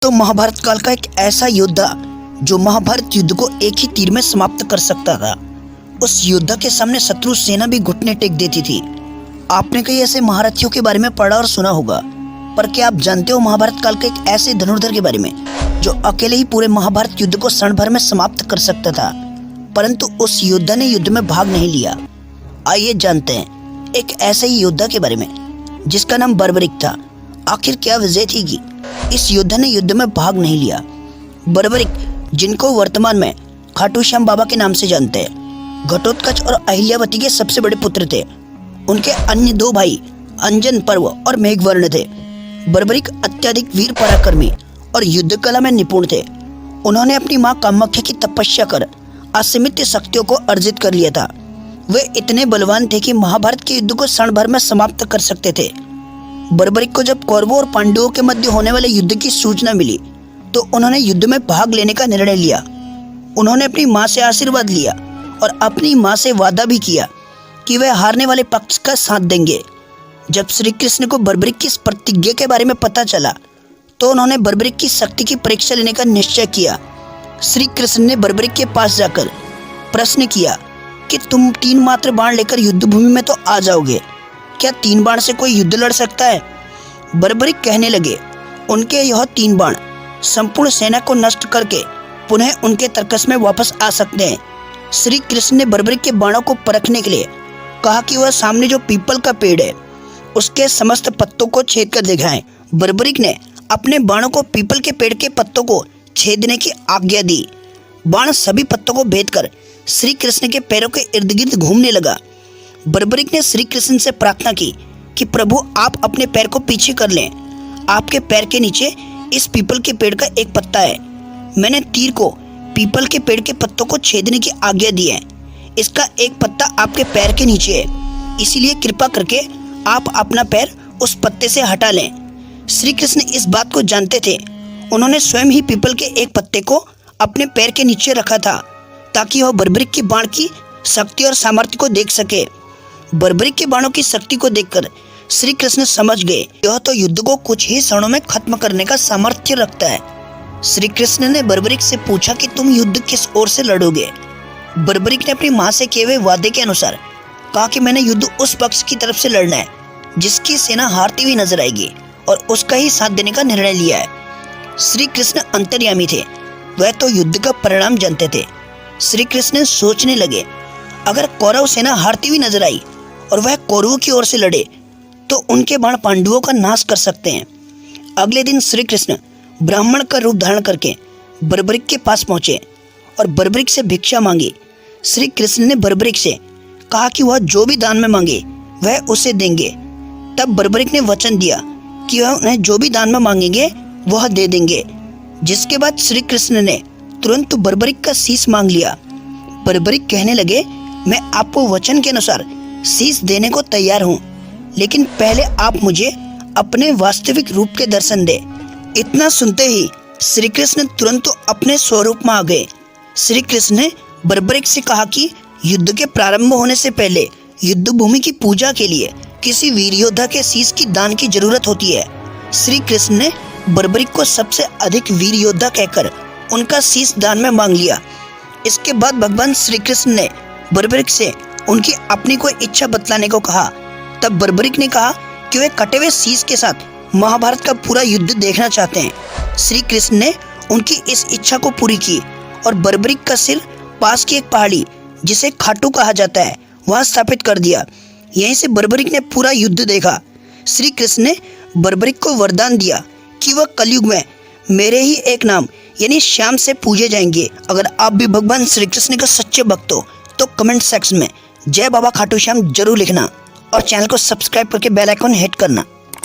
दोस्तों, महाभारत काल का एक ऐसा योद्धा जो महाभारत युद्ध को एक ही तीर में समाप्त कर सकता था। उस योद्धा के सामने शत्रु सेना भी घुटने टेक देती थी। आपने कई ऐसे महारथियों के बारे में पढ़ा और सुना होगा, पर क्या आप जानते हो महाभारत काल के एक ऐसे धनुर्धर के बारे में जो अकेले ही पूरे महाभारत युद्ध को क्षण भर में समाप्त कर सकता था, परंतु उस योद्धा ने युद्ध में भाग नहीं लिया। आइए जानते हैं एक ऐसे ही योद्धा के बारे में जिसका नाम बर्बरिक था। आखिर क्या वजह थी कि इस योद्धा ने युद्ध में भाग नहीं लिया? बर्बरिक, जिनको वर्तमान में खाटू श्याम बाबा के नाम से जानते हैं, घटोत्कच और अहिल्यावती के सबसे बड़े पुत्र थे। उनके अन्य दो भाई अंजन पर्व और मेघवर्ण थे। बर्बरिक अत्यधिक वीर पराक्रमी और युद्ध कला में निपुण थे। उन्होंने अपनी मां कामाख्या की तपस्या कर असीमित शक्तियों को अर्जित कर लिया था। वे इतने बलवान थे कि महाभारत के युद्ध को क्षण भर में समाप्त कर सकते थे। बर्बरिक को जब कौरवों और पांडवों के मध्य होने वाले युद्ध की सूचना मिली तो उन्होंने युद्ध में भाग लेने का निर्णय लिया। उन्होंने अपनी मां से आशीर्वाद लिया और अपनी मां से वादा भी किया कि वे हारने वाले पक्ष का साथ देंगे। जब श्री कृष्ण को बर्बरिक की इस प्रतिज्ञा के बारे में पता चला तो उन्होंने बर्बरिक की शक्ति की परीक्षा लेने का निश्चय किया। श्री कृष्ण ने बर्बरिक के पास जाकर प्रश्न किया कि तुम 3 मात्र बाण लेकर युद्ध भूमि में तो आ जाओगे, क्या 3 बाण से कोई युद्ध लड़ सकता है? बर्बरिक कहने लगे, उनके यह 3 बाण संपूर्ण सेना को नष्ट करके पुनः उनके तर्कस में वापस आ सकते हैं। श्री कृष्ण ने बर्बरिक के बाणों को परखने के लिए कहा कि वह सामने जो पीपल का पेड़ है उसके समस्त पत्तों को छेद कर दिखाएं। बर्बरिक ने अपने बाणों को पीपल के पेड़ के पत्तों को छेदने की आज्ञा दी। बाण सभी पत्तों को भेद कर श्री कृष्ण के पैरों के इर्द गिर्द घूमने लगा। बर्बरिक ने श्री कृष्ण से प्रार्थना की कि प्रभु, आप अपने पैर को पीछे कर लें। आपके पैर के नीचे इस पीपल के पेड़ का एक पत्ता है। मैंने तीर को पीपल के पेड़ के पत्तों को छेदने की आज्ञा दी है। इसका एक पत्ता आपके पैर के नीचे है, इसीलिए कृपा करके आप अपना पैर उस पत्ते से हटा लें। श्री कृष्ण इस बात को जानते थे। उन्होंने स्वयं ही पीपल के एक पत्ते को अपने पैर के नीचे रखा था ताकि वह बर्बरिक के बाण की शक्ति और सामर्थ्य को देख सके। बर्बरिक के बाणों की शक्ति को देखकर श्री कृष्ण समझ गए यह तो युद्ध को कुछ ही क्षणों में खत्म करने का सामर्थ्य रखता है। श्री कृष्ण ने बर्बरिक से पूछा कि तुम युद्ध किस ओर से लड़ोगे? बर्बरिक ने अपनी मां से किए हुए वादे के अनुसार कहा कि मैंने युद्ध उस पक्ष की तरफ से लड़ना है जिसकी सेना हारती हुई नजर आएगी और उसका ही साथ देने का निर्णय लिया है। श्री कृष्ण अंतर्यामी थे, वह तो युद्ध का परिणाम जानते थे। श्री कृष्ण सोचने लगे, अगर कौरव सेना हारती हुई नजर आई और वह कौरवों की ओर से लड़े तो उनके बाण पांडवों का नाश कर सकते हैं। अगले दिन श्री कृष्ण ब्राह्मण का रूप धारण करके बर्बरिक के पास पहुंचे और बर्बरिक से भिक्षा मांगी। श्री कृष्ण ने बर्बरिक से कहा कि वह जो भी दान में मांगे वह उसे देंगे। तब बर्बरिक ने वचन दिया कि वह उन्हें जो भी दान में मांगेंगे वह दे देंगे। जिसके बाद श्री कृष्ण ने तुरंत बर्बरिक का शीश मांग लिया। बर्बरिक कहने लगे, मैं आपको वचन के अनुसार शीश देने को तैयार हूँ, लेकिन पहले आप मुझे अपने वास्तविक रूप के दर्शन दे। इतना सुनते ही श्री कृष्ण तुरंत अपने स्वरूप में आ गए। श्री कृष्ण ने बर्बरिक से कहा कि युद्ध के प्रारंभ होने से पहले युद्ध भूमि की पूजा के लिए किसी वीर योद्धा के शीश की दान की जरूरत होती है। श्री कृष्ण ने बर्बरिक को सबसे अधिक वीर योद्धा कहकर उनका शीश दान में मांग लिया। इसके बाद भगवान श्री कृष्ण ने बर्बरिक से उनकी अपनी कोई इच्छा बतलाने को कहा। तब बर्बरिक ने कहा कि वे कटे हुए शीश के साथ महाभारत का पूरा युद्ध देखना चाहते हैं। श्री कृष्ण ने उनकी इस इच्छा को पूरी की और बर्बरिक का सिर पास की एक पहाड़ी जिसे खाटू कहा जाता है वहां स्थापित कर दिया। यहीं से बर्बरिक ने पूरा युद्ध देखा। श्री कृष्ण ने बर्बरिक को वरदान दिया कि वह कलयुग में मेरे ही एक नाम यानी श्याम से पूजे जाएंगे। अगर आप भी भगवान श्री कृष्ण का सच्चे भक्त हो तो कमेंट सेक्शन में जय बाबा खाटू श्याम जरूर लिखना और चैनल को सब्सक्राइब करके बेल आइकन हिट करना।